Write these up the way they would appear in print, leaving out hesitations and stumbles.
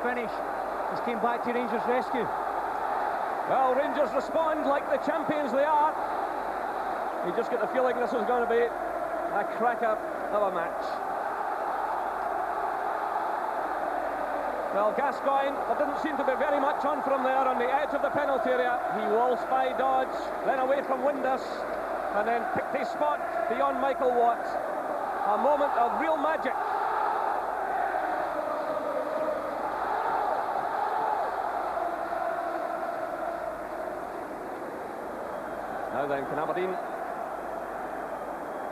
finish. He's came back to Rangers' rescue. Well, Rangers respond like the champions they are. You just get the feeling this is going to be a cracker of a match. Well, Gascoigne, there didn't seem to be very much on from there on the edge of the penalty area. He waltzed by Dodge, then away from Windus, and then picked his spot beyond Michael Watt. A moment of real magic. Now then, can Aberdeen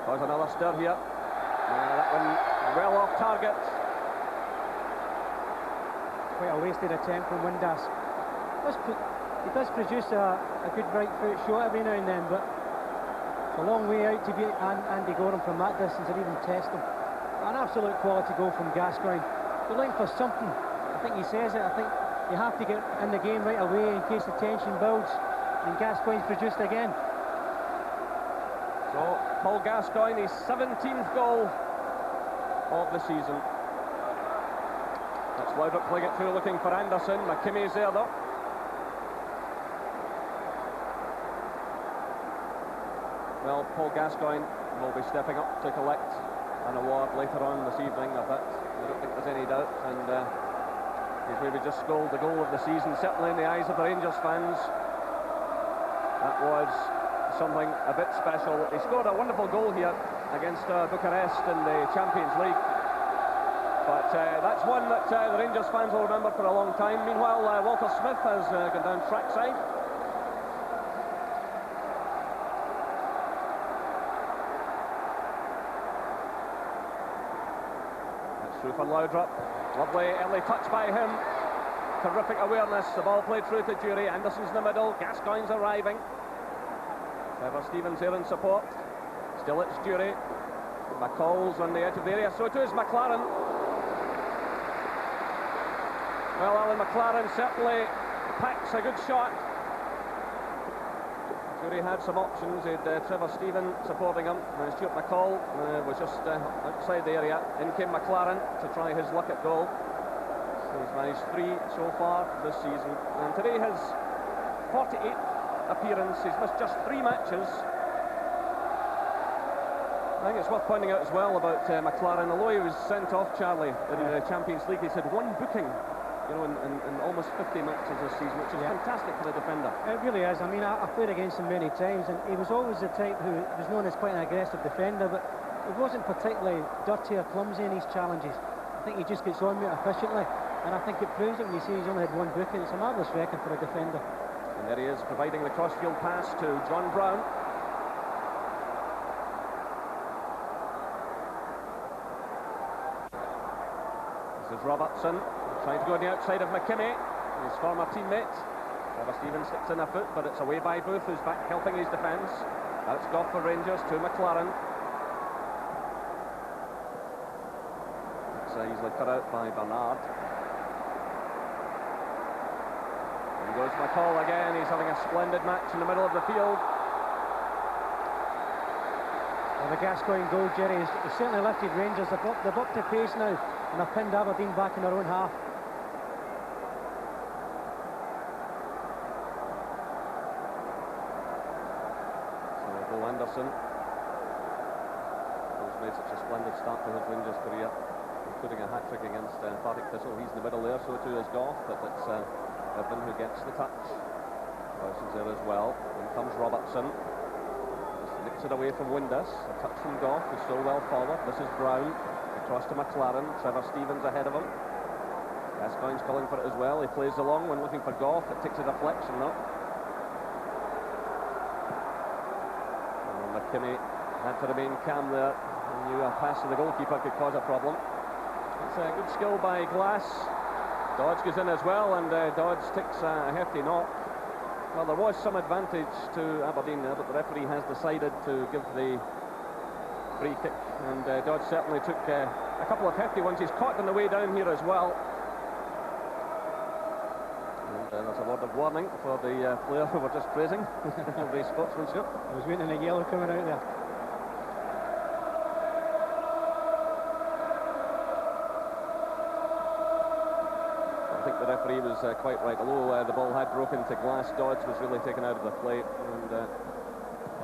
cause another stir here? That one well off target. Quite a wasted attempt from Windass. He does produce a good right foot shot every now and then, but it's a long way out to beat Andy Gorham from that distance or even test him. An absolute quality goal from Gascoigne. They're looking for something. I think he says it. I think you have to get in the game right away in case the tension builds, and Gascoigne's produced again. So, Paul Gascoigne, his 17th goal of the season. That's Loudrup playing it through, looking for Anderson. McKimmy's there though. Well, Paul Gascoigne will be stepping up to collect an award later on this evening, I bet. I don't think there's any doubt. And he's maybe just scored the goal of the season, certainly in the eyes of the Rangers fans. That was something a bit special. He scored a wonderful goal here against Bucharest in the Champions League. But that's one that the Rangers fans will remember for a long time. Meanwhile, Walter Smith has gone down trackside. That's through for Loudrup. Lovely early touch by him. Terrific awareness. The ball played through to Jury. Anderson's in the middle. Gascoigne's arriving. Trevor Stevens here in support. Still it's Jury. McCall's on the edge of the area. So too is McLaren. Well, Alan McLaren certainly packs a good shot. Jury had some options. He had Trevor Stevens supporting him. Stuart McCall was just outside the area. In came McLaren to try his luck at goal. He's managed 3 so far this season. And today his 48th appearance. He's missed just 3 matches. I think it's worth pointing out as well about McLaren. Although he was sent off, Charlie, in the Champions League, he's had 1 booking, you know, in almost 50 matches this season, which is fantastic for the defender. It really is. I mean, I played against him many times, and he was always the type who was known as quite an aggressive defender, but he wasn't particularly dirty or clumsy in his challenges. I think he just gets on with it efficiently, and I think it proves it when you see he's only had 1 booking. It's a marvellous record for a defender. And there he is, providing the crossfield pass to John Brown. This is Robertson, trying to go on the outside of McKimmy, his former teammate. Trevor Stevens sticks in a foot, but it's away by Booth, who's back helping his defence. Now it's Goff for Rangers to McLaren. It's easily cut out by Bernard. And goes McCall again. He's having a splendid match in the middle of the field. Well, the Gascoigne goal, Jerry, has certainly lifted Rangers. They've upped the pace now, and have pinned Aberdeen back in their own half. So Bo Anderson, who's made such a splendid start to his Rangers career, including a hat-trick against Partick Thistle. He's in the middle there, so too is Goff, but it's Irvin who gets the touch. Royson's there as well. In comes Robertson. Just nicks it away from Windus. A touch from Goff, who's still well forward. This is Brown. Across to McLaren. Trevor Stevens ahead of him. Gascoigne's calling for it as well. He plays along when looking for Goff. It takes a deflection though. And McKimmie had to remain calm there. He knew a pass to the goalkeeper could cause a problem. It's a good skill by Glass. Dodge goes in as well, and Dodge takes a hefty knock. Well, there was some advantage to Aberdeen there, but the referee has decided to give the free kick, and Dodge certainly took a couple of hefty ones. He's caught on the way down here as well. And there's a word of warning for the player who we're just praising for the sportsmanship. I was waiting a yellow coming out there. think the referee was quite right. Although the ball had broken to glass, Dodds was really taken out of the play, and there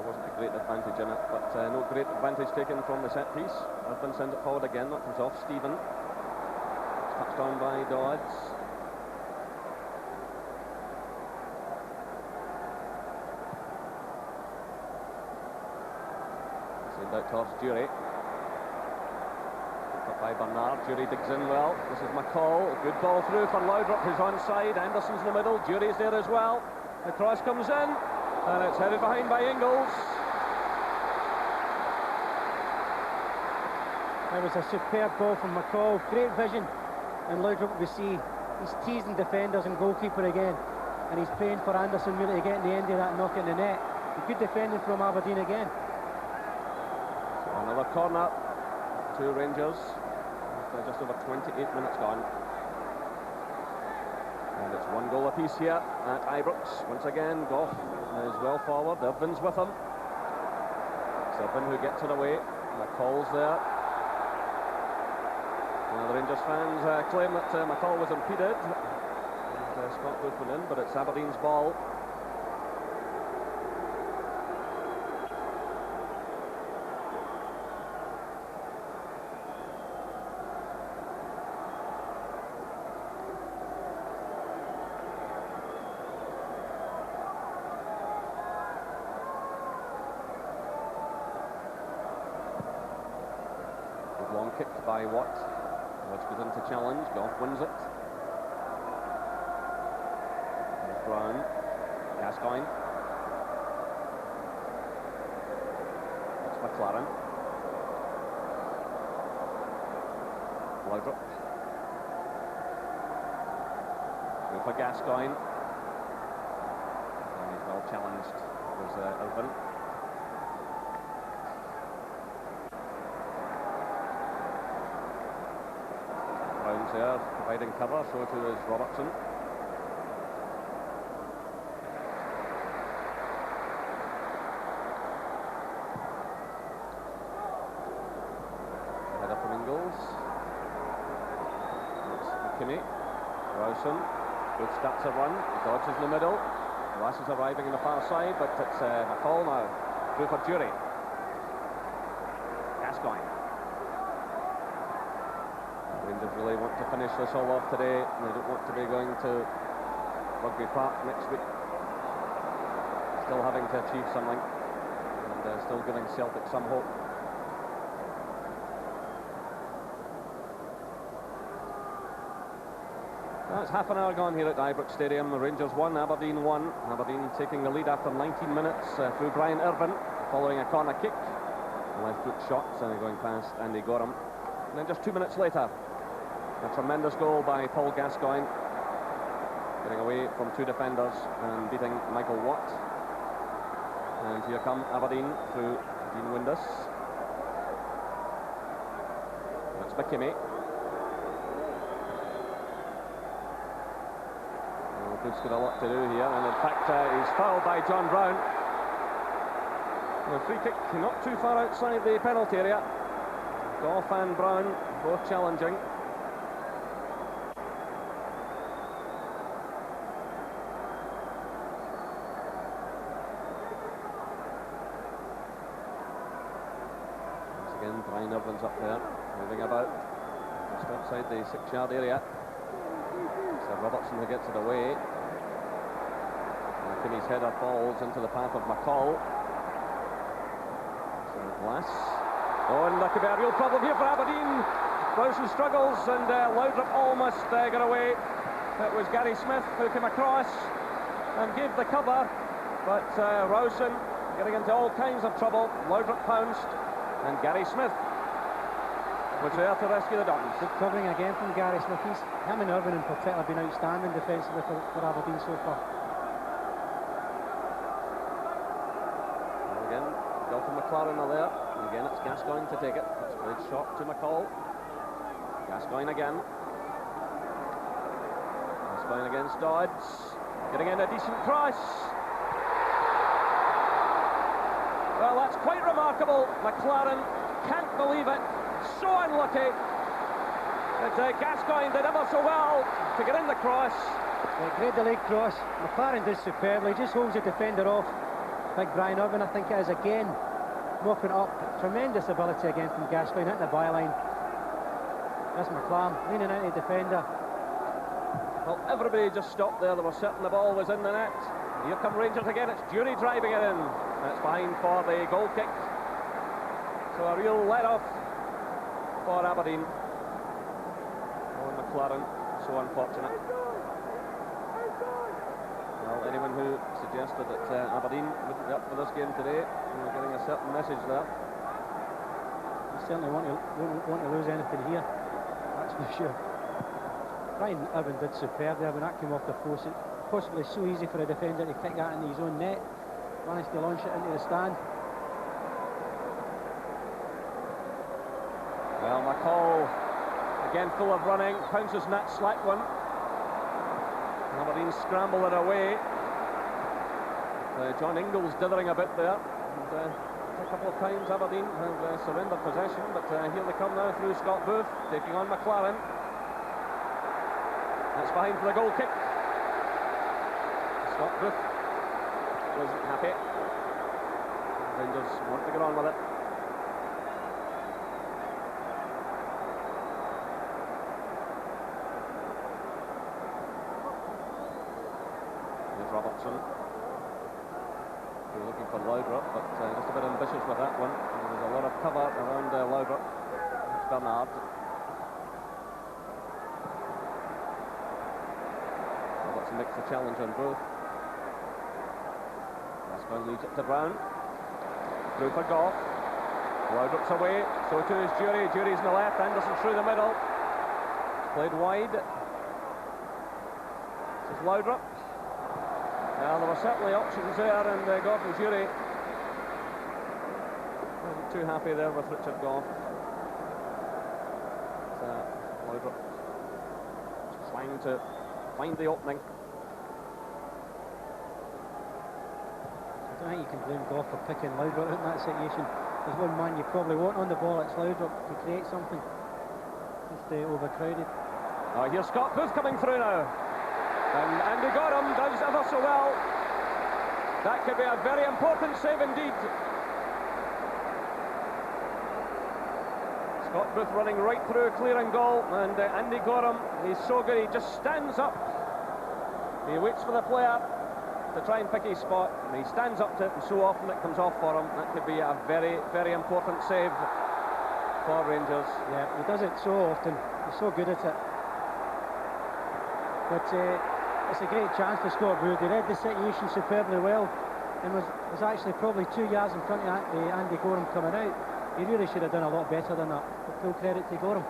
wasn't a great advantage in it. But no great advantage taken from the set piece. Irvine send it forward again. That comes off Stephen. It's touched on by Dodds. Send out towards Jury. By Bernard, Jury digs in well. This is McCall, good ball through for Loudrup, who's onside. Anderson's in the middle, Jury's there as well. The cross comes in, and it's headed behind by Ingles. That was a superb ball from McCall, great vision, and Loudrup we see he's teasing defenders and goalkeeper again, and he's praying for Anderson really to get in the end of that knock in the net. Good defending from Aberdeen again. So another corner to Rangers. Just over 28 minutes gone. And it's 1 goal apiece here at Ibrox. Once again, Gough is well forward. Irvine's with him. It's Irvine who gets it away. McCall's there. Now the Rangers fans claim that McCall was impeded. And Scott Boothman in, but it's Aberdeen's ball. Long kick by Watt. Watch goes in to challenge. Gough wins it. There's Brown. Gascoigne. That's McLaren. Loudrup. Go for Gascoigne. And he's well challenged. There's Irvine. Brown's there, providing cover, so too is Robertson. Header from Ingles. It's McKinney. Rowson. Good starts a run. Dodge is in the middle. Lass is arriving on the far side, but it's McCall now. Through for Jury. Gascoigne. Rangers really want to finish this all off today. They don't want to be going to Rugby Park next week. Still having to achieve something, and still giving Celtic some hope. Now it's half an hour gone here at Ibrox Stadium. The Rangers 1, Aberdeen 1. Aberdeen taking the lead after 19 minutes through Brian Irvine, following a corner kick. Left foot shots and going past Andy Gorham. And then just 2 minutes later, a tremendous goal by Paul Gascoigne, getting away from 2 defenders and beating Michael Watt. And here come Aberdeen through Dean Windus. That's McKinney. Well, Booth's got a lot to do here, and in fact he's fouled by John Brown. The free kick not too far outside the penalty area. Gough and Brown both challenging. Once again, Brian Irvine's up there, moving about just outside the 6-yard area. So Robertson who gets it away. McKinney's header falls into the path of McCall. So Glass. Oh, and that could be a real problem here for Aberdeen. Rowson struggles, and Loudrup almost got away. It was Gary Smith who came across and gave the cover, but Rowson getting into all kinds of trouble. Loudrup pounced, and Gary Smith was there to rescue the Dons. Good covering again from Gary Smith. Him and Irvine in particular have been outstanding defensively for Aberdeen so far. And again, Gough and McLaren are there. And again, it's Gascoigne to take it. It's played short to McCall. Gascoigne again. Gascoigne against Dodds. Getting in a decent cross. Well, that's quite remarkable. McLaren can't believe it. So unlucky. It's Gascoigne did ever so well to get in the cross. Yeah, great delayed cross. McLaren does superbly, just holds the defender off. Big Brian Irvin, I think it is again, mopping up. Tremendous ability again from Gascoigne, hitting the byline. That's McLaren leaning into the defender. Well, everybody just stopped there. They were certain the ball was in the net. Here come Rangers again. It's Jury driving it in. And it's behind for the goal kick. So a real let-off for Aberdeen. Oh, McLaren, so unfortunate. Well, anyone who suggested that Aberdeen wouldn't be up for this game today, we're getting a certain message there. You certainly won't want to lose anything here, that's for sure. Brian Irvin did superb there when that came off the post. It's possibly so easy for a defender to kick that into his own net. Managed to launch it into the stand. Well, McCall again full of running, pounces net, slack one. Aberdeen scramble it away. John Ingles dithering a bit there. And, a couple of times Aberdeen have surrendered possession, but here they come now through Scott Booth, taking on McLaren. That's behind for the goal kick. Scott Booth wasn't happy. Rangers want to get on with it. Here's Robertson. They were looking for Laudrup, but just a bit ambitious with that one. There's a lot of cover around Laudrup. It's Bernard. Robertson makes the challenge on Booth. Gascoigne leads it to Brown. Through for Goff. Laudrup's away, so too is Jury. Jury's in the left, Anderson through the middle. Played wide. This is Laudrup. Well, there were certainly options there, and Goff and Jury wasn't too happy there with Richard Goff. Laudrup trying to find the opening. I don't think you can blame Goff for picking Laudrup in that situation. There's one man you probably want on the ball, it's Laudrup, to create something. Just overcrowded. Oh, here's Scott Booth coming through now. And Andy Gorham does ever so well. That could be a very important save indeed. Scott Booth running right through, clearing goal, and Andy Gorham, he's so good, he just stands up. He waits for the player to try and pick his spot, and he stands up to it, and so often it comes off for him. That could be a very, very important save for Rangers. Yeah, he does it so often. He's so good at it. But it's a great chance for Scott Booth. He read the situation superbly well, and was actually probably 2 yards in front of Andy Gorham coming out. He really should have done a lot better than that. But full credit to Gorham.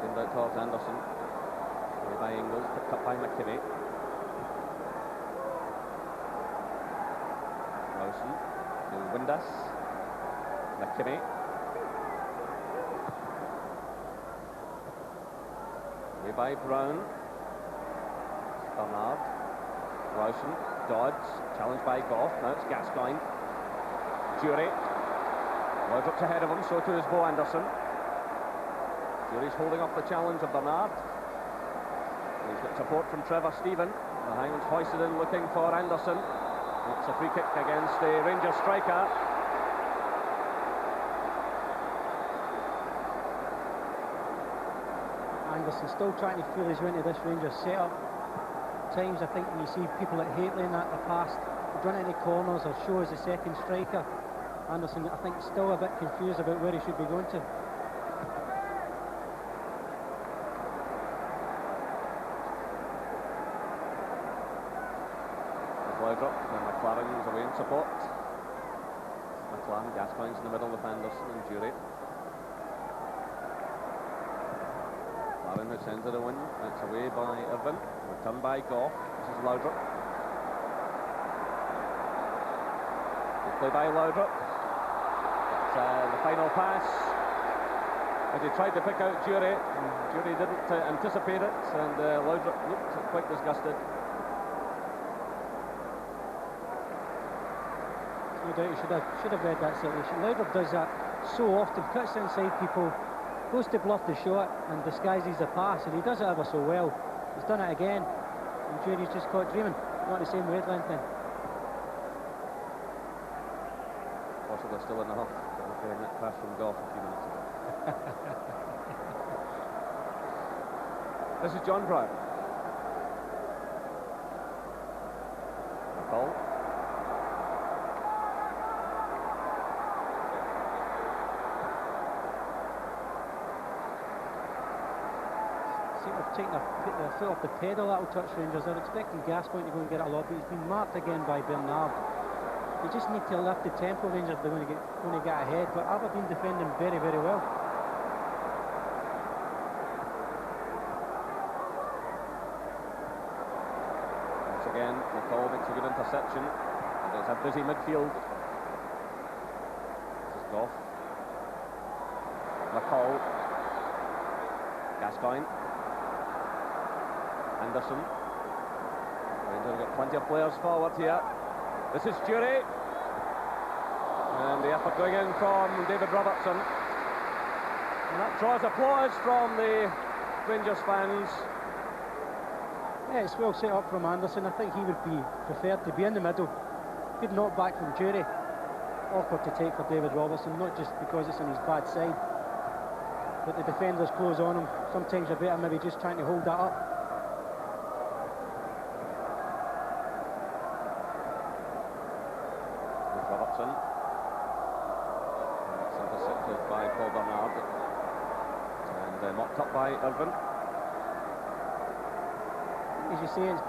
Send out towards Anderson. By Ingles, picked up by McKinney. Lawson to Windass. McKinney. Away by Brown. Bernard. Lawson. Dodds. Challenged by Goff. Now it's Gascoigne. Jury. Laudrup's ahead of him, so too is Bo Anderson. Jury's holding off the challenge of Bernard. He's got support from Trevor Stephen. The Highlands hoisted in looking for Anderson. It's a free kick against the Rangers striker. Anderson still trying to feel his way into this Rangers setup. At times I think when you see people like Haitley in that in the past, run into corners or show as a second striker. Anderson, I think, still a bit confused about where he should be going to. Laudrup, and McLaren's away in support. McLaren, Gascoigne's in the middle with Anderson and Jury. McLaren who sends it a win. It's away by Irvin. Returned by Goff. This is Laudrup. Good play by Laudrup. It's the final pass. As he tried to pick out Jury, and Jury didn't anticipate it, and Laudrup looked quite disgusted. No doubt he should have read that situation. Laudrup does that so often, cuts inside people, goes to bluff the shot and disguises the pass, and he does it ever so well. He's done it again, and Jury's just caught dreaming. Not the same wavelength then. Possibly still in the huff. Okay, that pass from Goff a few minutes ago. This is John Brown. McCall. Seem to have taken their foot off the pedal, that'll touch Rangers. They're expecting Gascoigne to go and get it a lot, but he's been marked again by Bernard. They just need to lift the tempo, Rangers, if they're going to get ahead. But Aberdeen defending very, very well. Once again, McCall makes a good interception. And it's a busy midfield. This is Goff. McCall. Gascoigne. Anderson. Rangers have got plenty of players forward here. This is Jury. And the effort going in from David Robertson. And that draws applause from the Rangers fans. Yeah, it's well set up from Anderson. I think he would be preferred to be in the middle. Good knock back from Jury. Awkward to take for David Robertson, not just because it's on his bad side, but the defenders close on him. Sometimes you're better maybe just trying to hold that up. Robertson. That's intercepted by Paul Bernard. And mocked up by Irvine. As you say, it's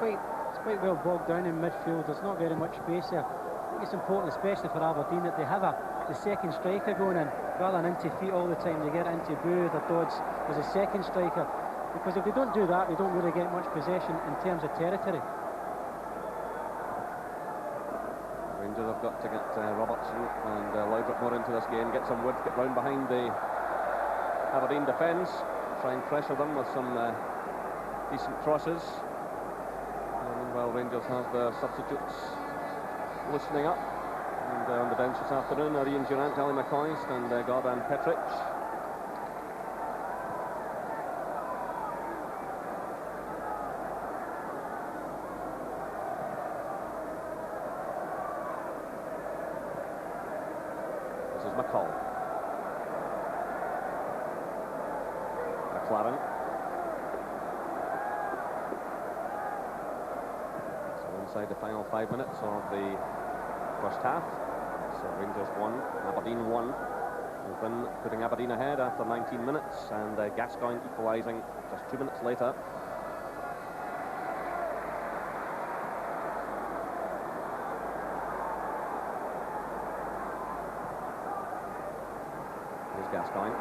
quite well bogged down in midfield. There's not very much space there. I think it's important, especially for Aberdeen, that they have the second striker going in rather than into feet all the time. They get it into Booth or Dodds as a second striker, because if they don't do that, they don't really get much possession in terms of territory. Rangers have got to get Robertson and Laudrup more into this game, get some wood, get round behind the Aberdeen defence, try and pressure them with some decent crosses. And meanwhile, Rangers have their substitutes loosening up. And on the bench this afternoon are Ian Durant, Ali McCoist and Gordon Petrich. This is McCall. McLaren. So inside the final 5 minutes of the first half. So Rangers 1, Aberdeen 1. We've been putting Aberdeen ahead after 19 minutes, and Gascoigne equalising just 2 minutes later. Here's Gascoigne.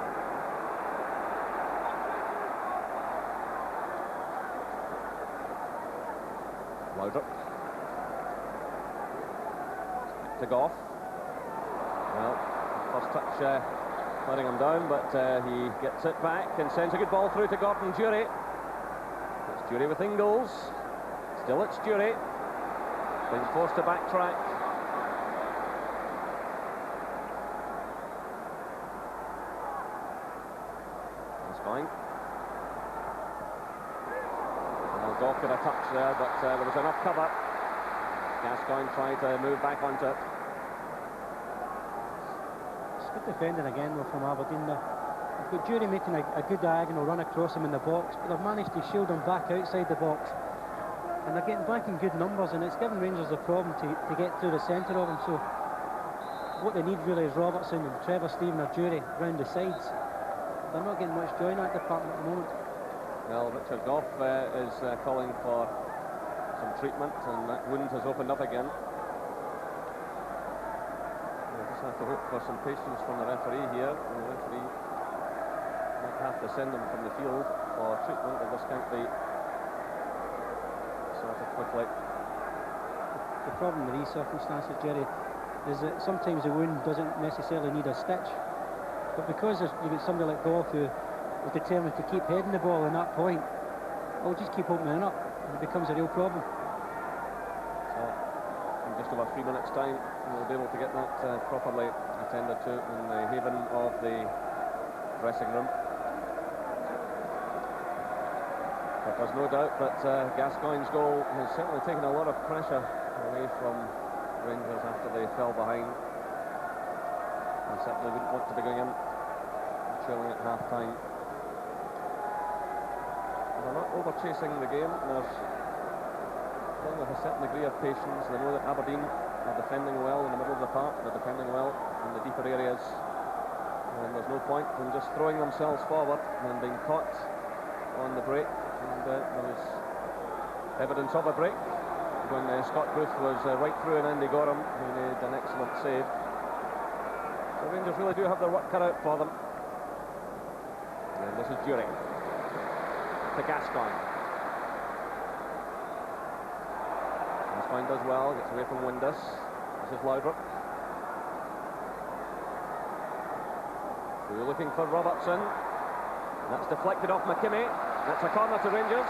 Laudrup. To Goff. Well, first touch letting him down, but he gets it back and sends a good ball through to Gordon Jury. It's Jury with Ingalls. Still it's Jury. Being forced to backtrack. Gascoigne. Well, Goff got a touch there, but there was enough cover. Gascoigne tried to move back onto it. It's good defending again though from Aberdeen there. They've got Jury making a good diagonal run across him in the box, but they've managed to shield him back outside the box. And they're getting back in good numbers, and it's given Rangers a problem to get through the centre of him. So what they need really is Robertson and Trevor Stephen or Jury round the sides. They're not getting much joy in that department at the moment. Well, Richard Goff is calling for some treatment, and that wound has opened up again. We'll just have to hope for some patience from the referee here. The referee might have to send them from the field for treatment, and this can't be sorted quickly. The problem with these circumstances, Jerry, is that sometimes the wound doesn't necessarily need a stitch, but because you've got somebody like Goff who is determined to keep heading the ball in that point, it'll just keep opening up. It becomes a real problem. So, in just over 3 minutes' time, we'll be able to get that properly attended to in the haven of the dressing room. But there's no doubt that Gascoigne's goal has certainly taken a lot of pressure away from Rangers after they fell behind. They certainly wouldn't want to be going in trailing at half-time. They're not over-chasing the game. They're playing with a certain degree of patience. They know that Aberdeen are defending well in the middle of the park. They're defending well in the deeper areas. And there's no point in just throwing themselves forward and being caught on the break. And there was evidence of a break when Scott Booth was right through and Andy Gorham, who made an excellent save. So Rangers really do have their work cut out for them. And this is During to Gascoigne. Gascoigne does well, gets away from Windus. This is Laudrup. We're looking for Robertson. That's deflected off McKimmie. That's a corner to Rangers.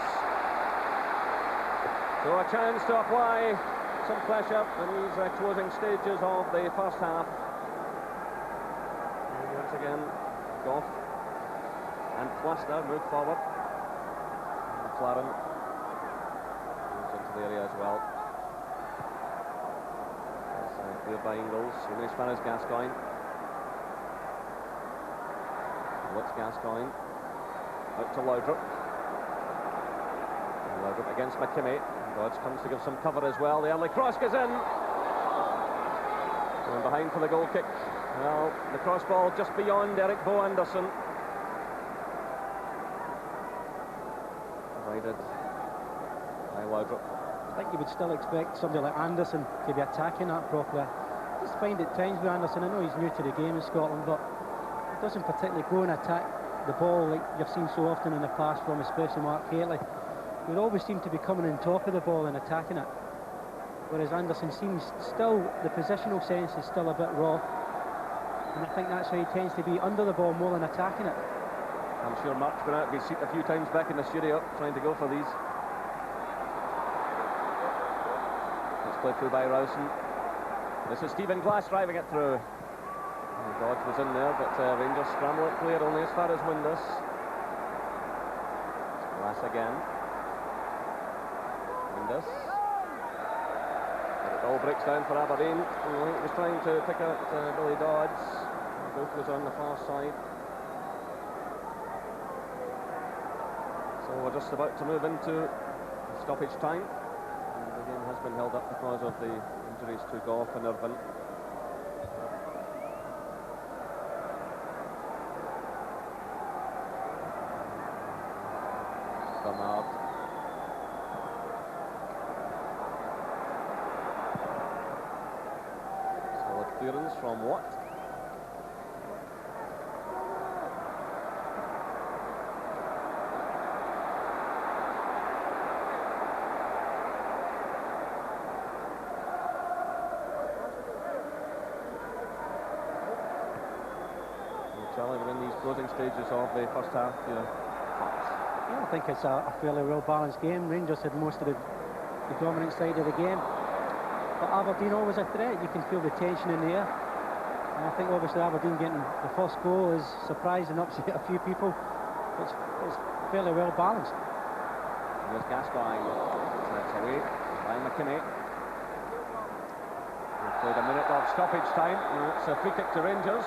So a chance to apply some pressure in these closing stages of the first half. And once again, Gough and Cluster move forward. And McLaren moves into the area as well. That's cleared by Ingles. Only as far as Gascoigne. What's Gascoigne? Out to Laudrup. And Laudrup against McKimmie. Dodge comes to give some cover as well. The early cross goes in. Going behind for the goal kick. Well, the cross ball just beyond Eric Bo Anderson. Provided by Laudrup. I think you would still expect somebody like Anderson to be attacking that properly. I just find at times with Anderson, I know he's new to the game in Scotland, but he doesn't particularly go and attack the ball like you've seen so often in the past from especially Mark Haley. He would always seem to be coming on top of the ball and attacking it, whereas Anderson seems still, the positional sense is still a bit raw, and I think that's why he tends to be under the ball more than attacking it. I'm sure Mark's been out of his seat a few times back in the studio trying to go for these. It's played through by Rowson. This is Stephen Glass driving it through. Dodge was in there, but Rangers scramble it clear only as far as Windus. Glass again. Windus. But it all breaks down for Aberdeen. He was trying to pick out Billy Dodds. Both was on the far side. So we're just about to move into stoppage time. And the game has been held up because of the injuries to Gough and Irvine. Bernard. Solid clearance from Watt. Charlie, we're in these closing stages of the first half. I think it's a fairly well-balanced game. Rangers had most of the dominant side of the game, but Aberdeen always a threat. You can feel the tension in the air, and I think obviously Aberdeen getting the first goal is surprised and upset a few people. It's fairly well-balanced. There's Gascoigne. That's away by McKimmie. We've played a minute of stoppage time. It's a free kick to Rangers.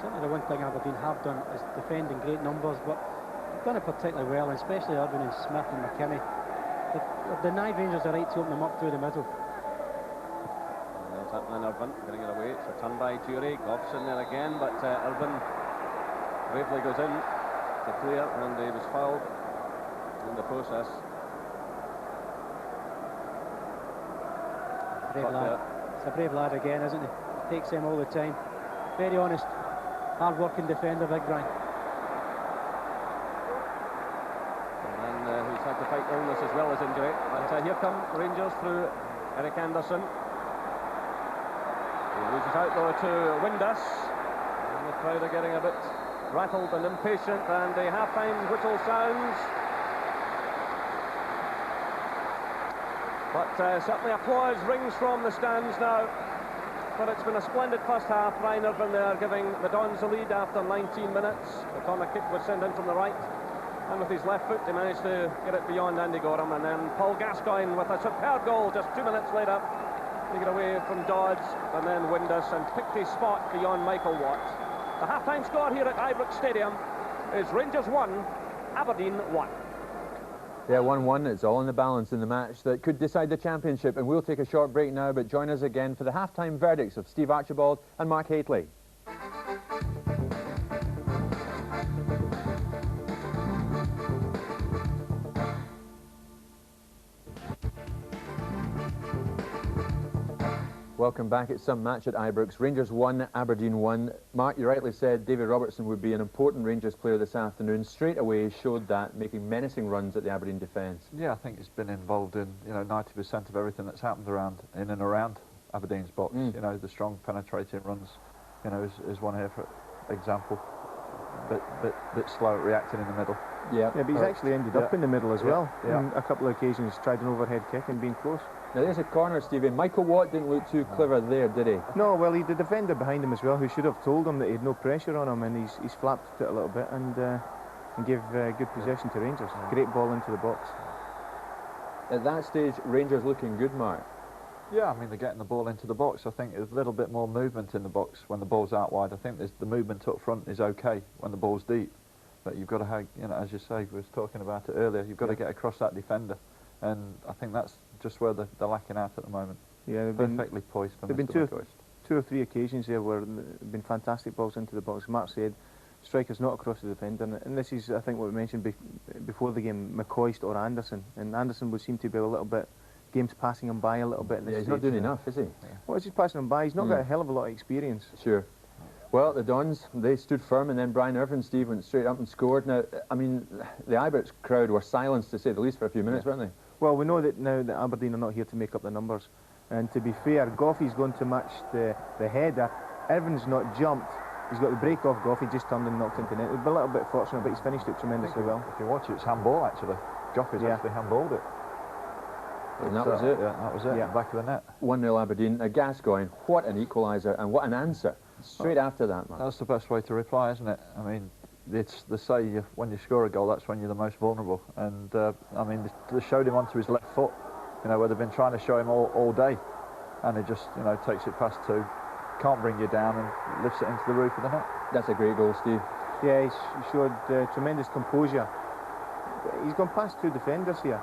Certainly the one thing Aberdeen have done is defend in great numbers, but they've done it particularly well, and especially Irvine and Smith and McKimmie. They've denied Rangers the right to open them up through the middle. There's Atman Irvine getting it away. It's a turn by Jury. Gough's in there again, but Irvine bravely goes in to clear, and he was fouled in the process. Brave lad. It's a brave lad again, isn't he? Takes him all the time. Very honest, hard-working defender, Big Brian. And who's had to fight illness as well as injury. But here come Rangers through Eric Anderson. He loses out though to Windus. And the crowd are getting a bit rattled and impatient, and the half-time whistle sounds. But certainly applause rings from the stands now. But it's been a splendid first half. Ryan Irvine there giving the Dons the lead after 19 minutes. The corner kick was sent in from the right, and with his left foot he managed to get it beyond Andy Gorham, and then Paul Gascoigne with a superb goal just 2 minutes later, take it away from Dodds, and then Windus, and picked his spot beyond Michael Watt. The half-time score here at Ibrox Stadium is Rangers 1, Aberdeen 1. Yeah, 1-1. It's all in the balance in the match that could decide the championship. And we'll take a short break now, but join us again for the half-time verdicts of Steve Archibald and Mark Haitley. Welcome back. It's some match at Ibrox. Rangers 1, Aberdeen 1. Mark, you rightly said David Robertson would be an important Rangers player this afternoon. Straight away showed that, making menacing runs at the Aberdeen defence. Yeah, I think he's been involved in 90% of everything that's happened in and around Aberdeen's box. You know, the strong penetrating runs, is one here for example. Bit slow at reacting in the middle. Yeah, but he's actually ended up in the middle as well. Yeah. On a couple of occasions, tried an overhead kick and been close. Now there's a corner, Stevie. Michael Watt didn't look too clever there, did he? No, well, he's the defender behind him as well, who should have told him that he had no pressure on him, and he's flapped it a little bit and gave good possession to Rangers. Great ball into the box. At that stage, Rangers looking good, Mark. Yeah, I mean, they're getting the ball into the box. I think there's a little bit more movement in the box when the ball's out wide. I think the movement up front is okay when the ball's deep. But you've got to have, as you say, we was talking about it earlier, you've got to get across that defender. And I think that's just where they're lacking out at the moment. Yeah, perfectly poised for There have Mr. been two or three occasions there where there have been fantastic balls into the box. Mark said, striker's not across the defender. And this is, I think, what we mentioned before the game, McCoist or Anderson. And Anderson would seem to be a little bit, game's passing him by a little bit. Yeah, he's not doing enough, is he? Yeah. Well, he's just passing him by. He's not got a hell of a lot of experience. Sure. Well, the Dons, they stood firm, and then Brian Irvine, Steve, went straight up and scored. Now, I mean, the Ibrox crowd were silenced, to say the least, for a few minutes, weren't they? Well, we know that now that Aberdeen are not here to make up the numbers. And to be fair, Goffey's going to match the header. Irvine's not jumped. He's got the break off Goffey, just turned and knocked into net. He's been a little bit fortunate, but he's finished it tremendously well. If you watch it, it's handball, actually. Goffey's actually handballed it. And that was it. Yeah, that was it, back of the net. 1-0 Aberdeen. Gascoigne, what an equaliser and what an answer. Straight after that, man. That's the best way to reply, isn't it? I mean, they say when you score a goal, that's when you're the most vulnerable. And, I mean, they showed him onto his left foot, where they've been trying to show him all day. And he just, takes it past two, can't bring you down and lifts it into the roof of the net. That's a great goal, Steve. Yeah, he showed tremendous composure. He's gone past two defenders here.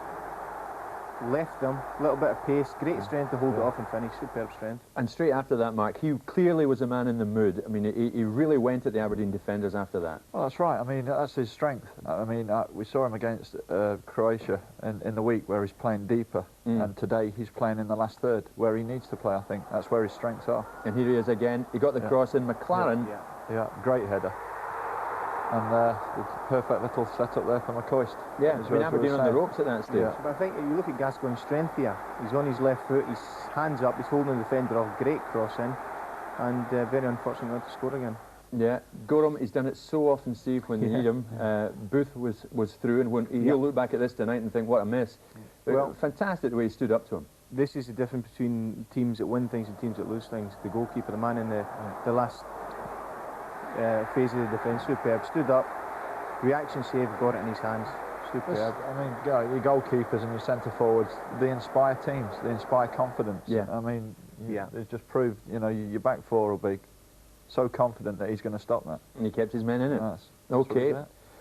Left them, a little bit of pace, great strength to hold it off and finish, superb strength. And straight after that, Mark, he clearly was a man in the mood. I mean, he really went at the Aberdeen defenders after that. Well, that's right. I mean, that's his strength. I mean, we saw him against Croatia in the week where he's playing deeper, and today he's playing in the last third where he needs to play, I think. That's where his strengths are. And here he is again. He got the cross in. McLaren. Yeah, great header. And the perfect little setup there for McCoist. Yeah, I mean, Aberdeen on the ropes at that stage. Yeah. But I think if you look at Gascoigne's strength here, he's on his left foot, his hands up, he's holding the defender off, great cross in, and very unfortunate not to score again. Yeah, Gorham, he's done it so often, Steve, when they need him. Booth was through, and when he'll look back at this tonight and think, what a miss. Well, fantastic the way he stood up to him. This is the difference between teams that win things and teams that lose things. The goalkeeper, the man in the last phase of the defence, superb, stood up, reaction save, got it in his hands, superb. I mean, your goalkeepers and your centre forwards, they inspire teams, they inspire confidence. Yeah. I mean, they've just proved, your back four will be so confident that he's going to stop that. And he kept his men in it. Okay.